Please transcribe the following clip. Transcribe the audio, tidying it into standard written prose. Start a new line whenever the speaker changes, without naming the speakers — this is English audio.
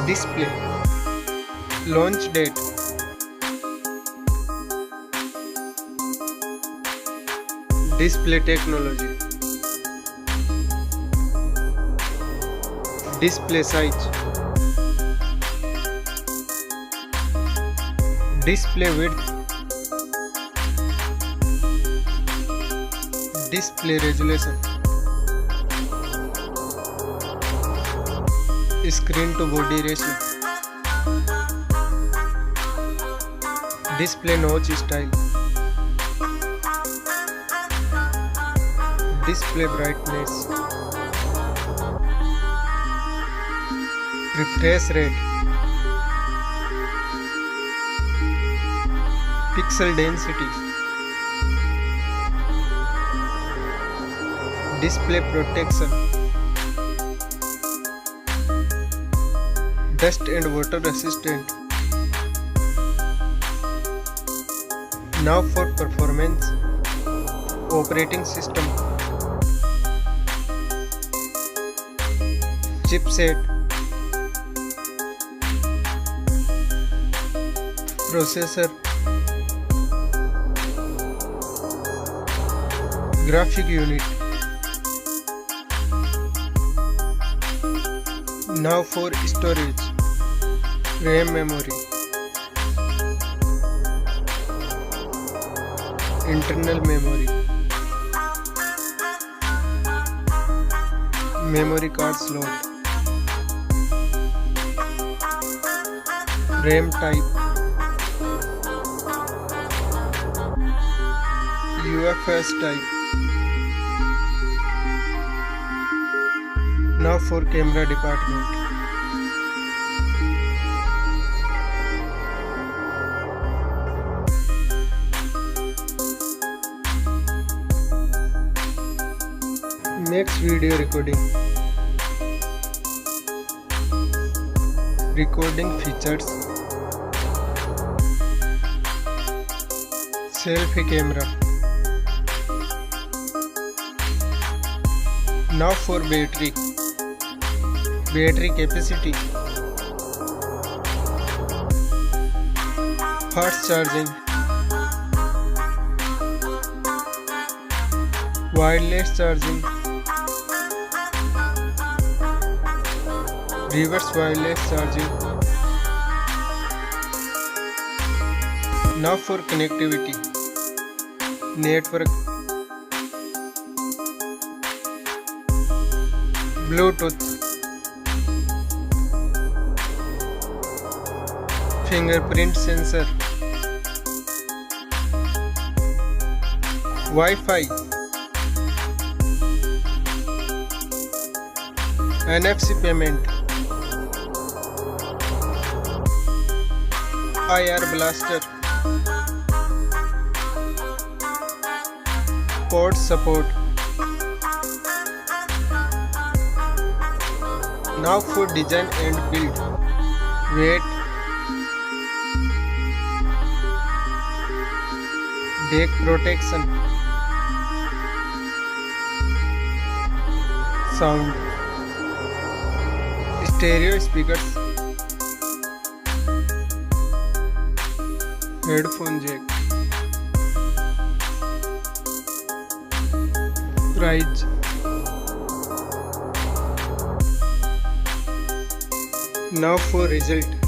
Display. Launch date. Display technology. Display size. Display width. Display resolution. Screen to body ratio. Display notch style. Display brightness. Refresh rate. Pixel density. Display protection. Dust and water resistant. Now for performance. Operating system. Chipset. Processor. Graphic unit. Now for storage. RAM memory. Internal memory. Memory card slot. RAM type. UFS type. Now for camera department. Next video recording. Recording features. Selfie camera. Now for battery. Battery capacity. Fast charging. Wireless charging. Reverse wireless charging. Now for connectivity. Network. Bluetooth. Fingerprint sensor. Wi-Fi. NFC payment. IR blaster. Port support. Now for design and build. Weight. Back protection. Sound. Stereo speakers. Headphone jack. Price. Now for result.